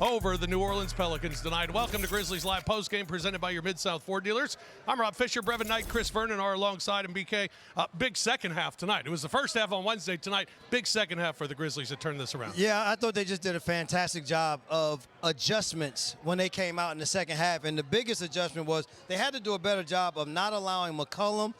over the New Orleans Pelicans tonight. Welcome to Grizzlies Live Postgame presented by your Mid-South Ford dealers. I'm Rob Fisher, Brevin Knight, Chris Vernon are alongside him. BK, big second half tonight. It was the first half on Wednesday tonight. Big second half for the Grizzlies to turn this around. Yeah, I thought they just did a fantastic job of adjustments when they came out in the second half. And the biggest adjustment was they had to do a better job of not allowing McCollum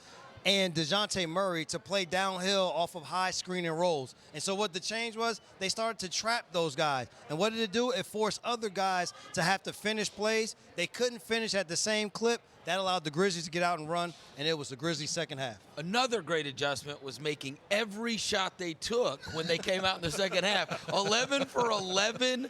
and DeJounte Murray to play downhill off of high screening rolls. And so what the change was, they started to trap those guys. And what did it do? It forced other guys to have to finish plays. They couldn't finish at the same clip. That allowed the Grizzlies to get out and run, and it was the Grizzlies' second half. Another great adjustment was making every shot they took when they came out in the second half. 11 for 11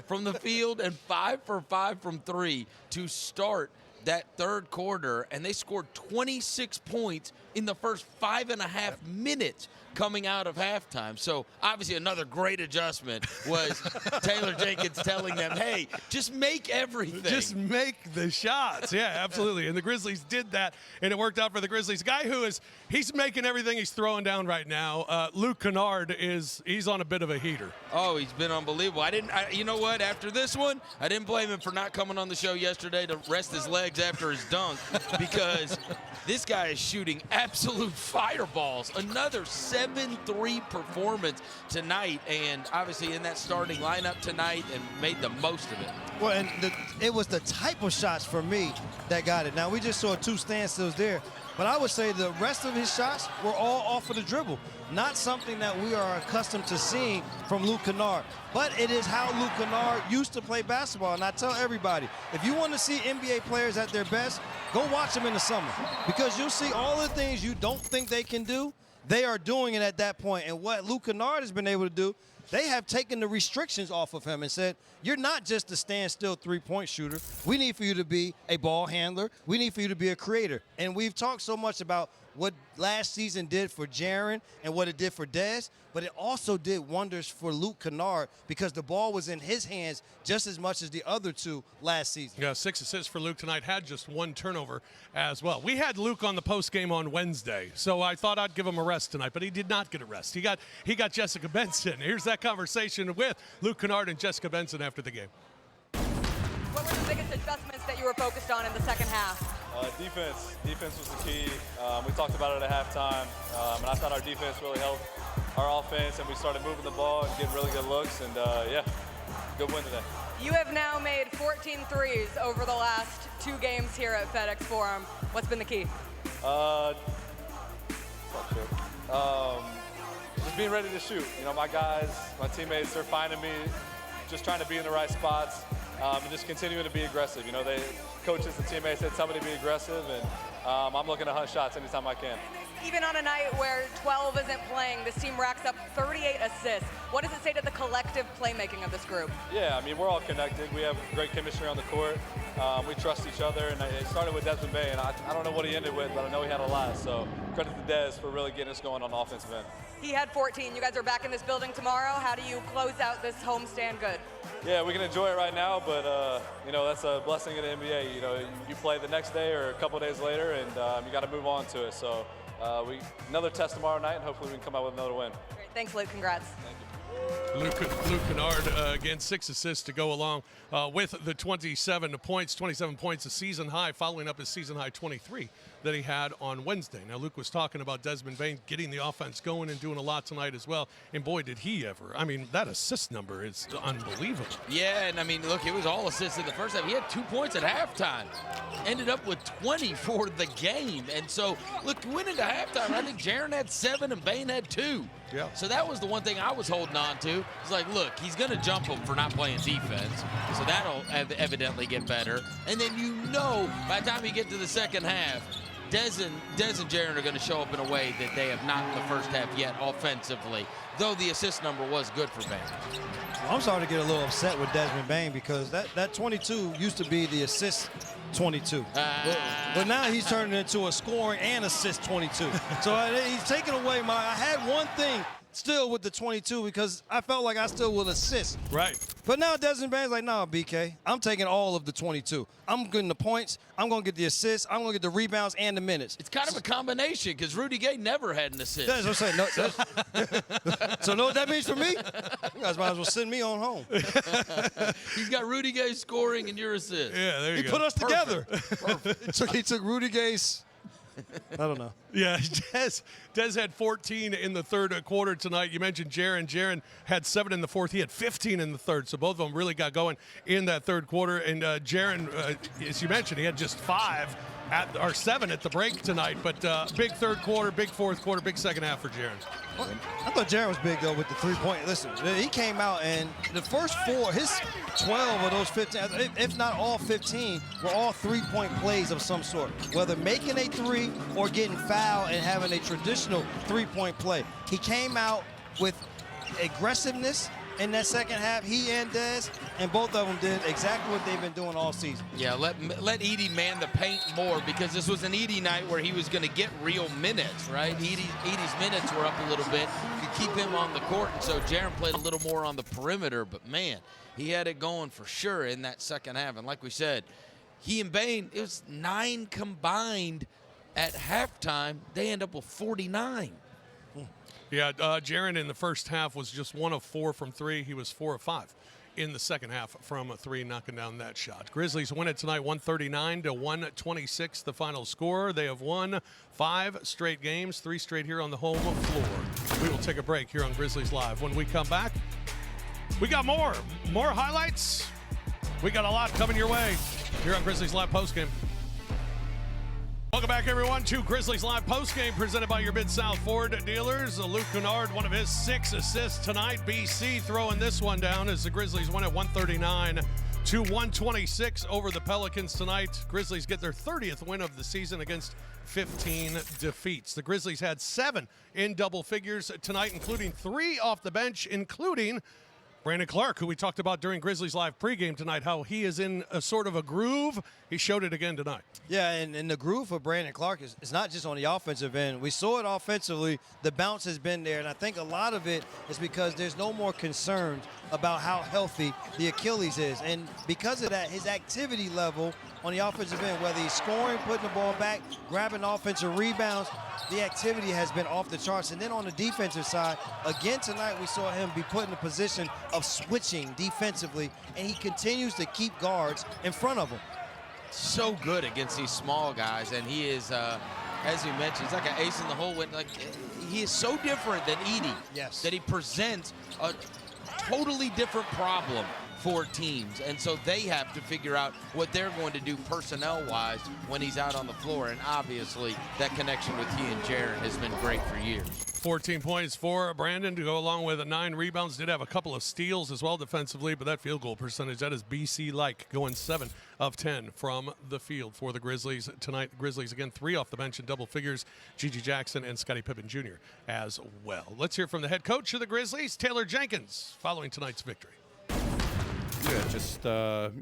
from the field and 5 for 5 from three to start that third quarter, and they scored 26 points in the first 5.5 minutes coming out of halftime. So obviously another great adjustment was Taylor Jenkins telling them, hey, just make everything. Just make the shots. Yeah, absolutely. And the Grizzlies did that, and it worked out for the Grizzlies. Guy who he's making everything he's throwing down right now. Luke Kennard he's on a bit of a heater. Oh, he's been unbelievable. You know what? After this one, I didn't blame him for not coming on the show yesterday to rest his legs after his dunk because this guy is shooting absolute fireballs. Another 7-3 performance tonight, and obviously in that starting lineup tonight, and made the most of it. Well, and it was the type of shots for me that got it. Now, we just saw 2 standstills there, but I would say the rest of his shots were all off of the dribble. Not something that we are accustomed to seeing from Luke Kennard, but it is how Luke Kennard used to play basketball. And I tell everybody, if you want to see NBA players at their best, go watch them in the summer, because you'll see all the things you don't think they can do. They are doing it at that point. And what Luke Kennard has been able to do, they have taken the restrictions off of him and said, you're not just a standstill three-point shooter. We need for you to be a ball handler. We need for you to be a creator. And we've talked so much about what last season did for Jaren and what it did for Dez, but it also did wonders for Luke Kennard because the ball was in his hands just as much as the other two last season. Yeah, 6 assists for Luke tonight, had just 1 turnover as well. We had Luke on the post game on Wednesday, so I thought I'd give him a rest tonight, but he did not get a rest. He got Jessica Benson. Here's that conversation with Luke Kennard and Jessica Benson after the game. What were the biggest adjustments that you were focused on in the second half? Defense. Defense was the key. We talked about it at halftime, and I thought our defense really helped our offense, and we started moving the ball and getting really good looks, and yeah, good win today. You have now made 14 threes over the last 2 games here at FedEx Forum. What's been the key? Just being ready to shoot. You know, my guys, my teammates, they're finding me, just trying to be in the right spots, and just continuing to be aggressive. You know, coaches and teammates said somebody be aggressive, and I'm looking to hunt shots anytime I can. Even on a night where 12 isn't playing, this team racks up 38 assists. What does it say to the collective playmaking of this group? Yeah, I mean, we're all connected. We have great chemistry on the court. We trust each other, and it started with Desmond Bane. I don't know what he ended with, but I know he had a lot. So credit to Des for really getting us going on the offensive end. He had 14. You guys are back in this building tomorrow. How do you close out this homestand good? Yeah, we can enjoy it right now, but you know, that's a blessing in the NBA. You know, you play the next day or a couple days later, and you got to move on to it. So another test tomorrow night, and hopefully we can come out with another win. Great. Thanks, Luke. Congrats. Thank you. Luke Kennard, again, 6 assists to go along with the 27 points, a season high, following up his season high 23 that he had on Wednesday. Now, Luke was talking about Desmond Bane getting the offense going and doing a lot tonight as well, and boy, did he ever. I mean, that assist number is unbelievable. Yeah, and I mean, look, it was all assists in the first half. He had 2 points at halftime, ended up with 20 for the game. And so, look, went into halftime, I think Jaren had 7 and Bane had 2. Yeah. So that was the one thing I was holding on to. It's like, look, he's going to jump him for not playing defense, so that'll evidently get better. And then you know, by the time you get to the second half, Dez and Jaren are going to show up in a way that they have not in the first half yet offensively, though the assist number was good for Bane. Well, I'm starting to get a little upset with Desmond Bane because that 22 used to be the assist 22. But now he's turning into a scoring and assist 22. So he's taking away I had one thing still with the 22 because I felt like I still will assist. Right. But now Desmond Bain's like, no, BK, I'm taking all of the 22. I'm getting the points. I'm going to get the assists. I'm going to get the rebounds and the minutes. It's kind of a combination because Rudy Gay never had an assist. That's what I'm saying. No, so know what that means for me? You guys might as well send me on home. He's got Rudy Gay scoring and your assist. Yeah, there you He go. put us together. He took Rudy Gay's. I don't know. Yeah, Des had 14 in the third quarter tonight. You mentioned Jaren. Jaren had 7 in the fourth. He had 15 in the third. So both of them really got going in that third quarter. And Jaren, as you mentioned, he had just 7 at the break tonight. But big third quarter, big fourth quarter, big second half for Jaren. I thought Jaren was big, though, with the three-point. Listen, he came out, and the first 4, his 12 of those 15, if not all 15, were all three-point plays of some sort, whether making a three or getting fouled and having a traditional three-point play. He came out with aggressiveness in that second half, he and Dez, and both of them did exactly what they've been doing all season. Yeah, let Edey man the paint more because this was an Edey night where he was going to get real minutes, right? Edey's minutes were up a little bit. You could keep him on the court, and so Jaren played a little more on the perimeter, but man, he had it going for sure in that second half. And like we said, he and Bain, it was 9 combined at halftime. They end up with 49. Yeah, Jaren in the first half was just 1 of 4 from 3. He was 4 of 5 in the second half from 3, knocking down that shot. Grizzlies win it tonight, 139-126, the final score. They have won 5 straight games, 3 straight here on the home floor. We will take a break here on Grizzlies Live. When we come back, we got more highlights. We got a lot coming your way here on Grizzlies Live postgame. Welcome back, everyone, to Grizzlies Live postgame presented by your Mid-South Ford dealers. Luke Kennard, one of his 6 assists tonight. BC throwing this one down as the Grizzlies win at 139-126 over the Pelicans tonight. Grizzlies get their 30th win of the season against 15 defeats. The Grizzlies had 7 in double figures tonight, including 3 off the bench, including Brandon Clark, who we talked about during Grizzlies Live pregame tonight, how he is in a sort of a groove. He showed it again tonight. Yeah, and the groove for Brandon Clark is not just on the offensive end. We saw it offensively. The bounce has been there, and I think a lot of it is because there's no more concern about how healthy the Achilles is. And because of that, his activity level on the offensive end, whether he's scoring, putting the ball back, grabbing offensive rebounds, the activity has been off the charts. And then on the defensive side, again tonight we saw him be put in a position of switching defensively, and he continues to keep guards in front of him. So good against these small guys, and he is, as you mentioned, he's like an ace in the hole. Like, he is so different than Edey. Yes. That he presents a totally different problem for teams, and so they have to figure out what they're going to do personnel-wise when he's out on the floor, and obviously that connection with he and Jaren has been great for years. 14 points for Brandon to go along with 9 rebounds. Did have a couple of steals as well defensively, but that field goal percentage, that is BC-like, going 7 of 10 from the field for the Grizzlies tonight. Grizzlies, again, 3 off the bench in double figures, Gigi Jackson and Scottie Pippen Jr. as well. Let's hear from the head coach of the Grizzlies, Taylor Jenkins, following tonight's victory. Yeah, just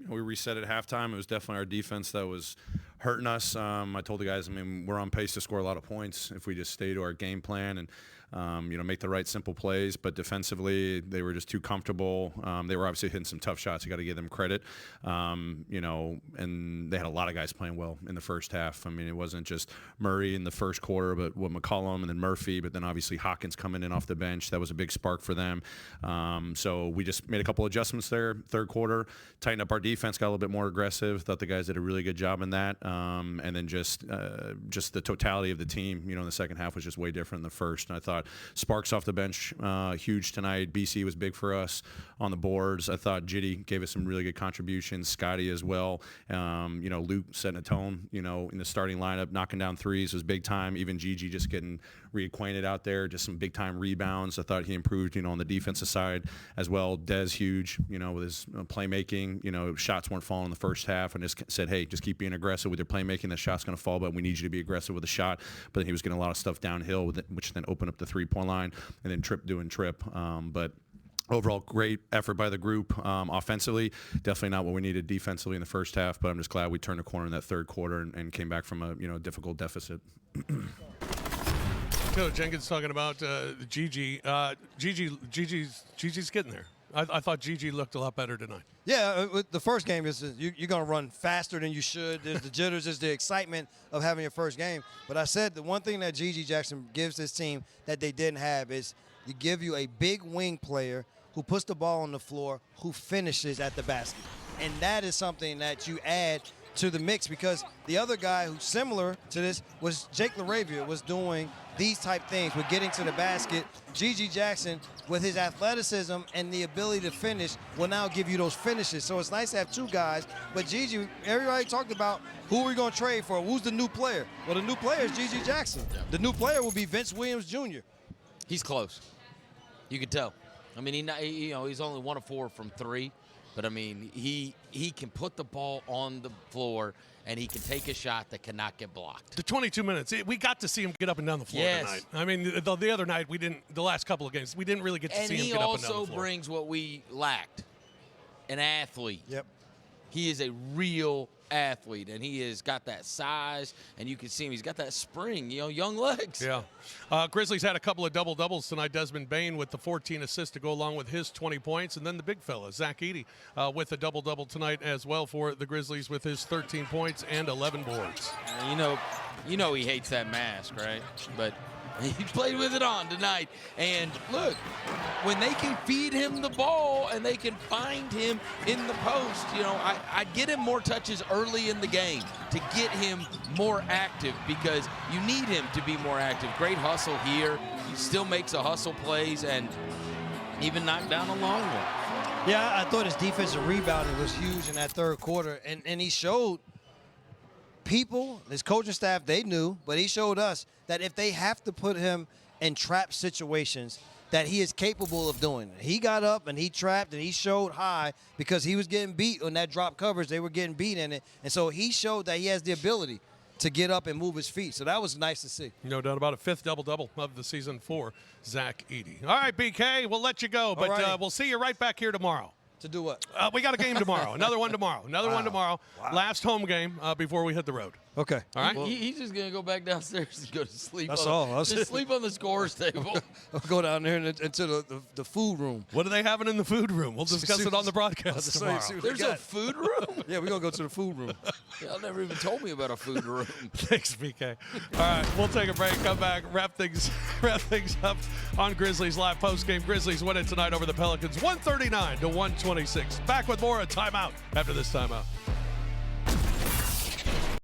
we reset at halftime. It was definitely our defense that was hurting us. I told the guys, we're on pace to score a lot of points if we just stay to our game plan and make the right simple plays. But defensively, they were just too comfortable. They were obviously hitting some tough shots. You got to give them credit. And they had a lot of guys playing well in the first half. It wasn't just Murray in the first quarter, but with McCollum and then Murphy, but then obviously Hawkins coming in off the bench. That was a big spark for them. So we just made a couple adjustments there. Third quarter, tightened up our defense, got a little bit more aggressive. Thought the guys did a really good job in that. And then just the totality of the team, in the second half was just way different than the first. And I thought Sparks off the bench, huge tonight. BC was big for us on the boards. I thought Jitty gave us some really good contributions. Scotty as well. Luke setting a tone, in the starting lineup, knocking down threes was big time. Even Gigi just getting reacquainted out there, just some big time rebounds. I thought he improved, on the defensive side as well. Dez huge, with his playmaking. Shots weren't falling in the first half, and just said, hey, just keep being aggressive with your playmaking. The shot's going to fall, but we need you to be aggressive with the shot. But then he was getting a lot of stuff downhill, with it, which then opened up the three-point line, and then Trip doing Trip. But overall, great effort by the group. Offensively, definitely not what we needed defensively in the first half, but I'm just glad we turned a corner in that third quarter and came back from a difficult deficit. Coach Jenkins talking about Gigi. Gigi's getting there. I thought Gigi looked a lot better tonight. Yeah, the first game is you're going to run faster than you should. There's the jitters, there's the excitement of having your first game. But I said the one thing that Gigi Jackson gives this team that they didn't have is to give you a big wing player who puts the ball on the floor, who finishes at the basket. And that is something that you add to the mix, because the other guy who's similar to this was Jake LaRavia, was doing these type things with getting to the basket. Gigi Jackson, with his athleticism and the ability to finish, will now give you those finishes. So it's nice to have two guys. But Gigi, everybody talked about who are we going to trade for? Who's the new player? Well, the new player is Gigi Jackson. The new player will be Vince Williams Jr. He's close. You can tell. I mean, he's only 1 of 4 from 3. But, I mean, he can put the ball on the floor, and he can take a shot that cannot get blocked. The 22 minutes, we got to see him get up and down the floor tonight. I mean, the other night, the last couple of games, we didn't really get to see him get up and down the floor. And he also brings what we lacked, an athlete. Yep. He is a real athlete, and he has got that size, and you can see him. He's got that spring, young legs. Yeah. Grizzlies had a couple of double-doubles tonight. Desmond Bain with the 14 assists to go along with his 20 points, and then the big fella, Zach Edey, with a double-double tonight as well for the Grizzlies with his 13 points and 11 boards. You know he hates that mask, right? But he played with it on tonight. And look, when they can feed him the ball and they can find him in the post, I'd get him more touches early in the game to get him more active, because you need him to be more active. Great hustle here. He still makes a hustle plays and even knocked down a long one. Yeah, I thought his defensive rebounding was huge in that third quarter, and he showed people, his coaching staff, they knew, but he showed us that if they have to put him in trap situations, that he is capable of doing it. He got up and he trapped and he showed high because he was getting beat on that drop coverage. They were getting beat in it. And so he showed that he has the ability to get up and move his feet. So that was nice to see. No doubt about it. 5th double-double of the season for Zach Edey. All right, BK, we'll let you go, but we'll see you right back here tomorrow. To do what? We got a game tomorrow. Another one tomorrow. One tomorrow. Wow. Last home game before we hit the road. Okay. All right. He's just going to go back downstairs and go to sleep. That's all. Just sleep on the scores table. I'll go down there into the food room. What are they having in the food room? We'll discuss it on the broadcast tomorrow. There's a food room? Yeah, we're going to go to the food room. Y'all never even told me about a food room. Thanks, BK. All right, we'll take a break, come back, wrap things up on Grizzlies Live postgame. Grizzlies win it tonight over the Pelicans, 139-126. Back with more, a timeout after this timeout.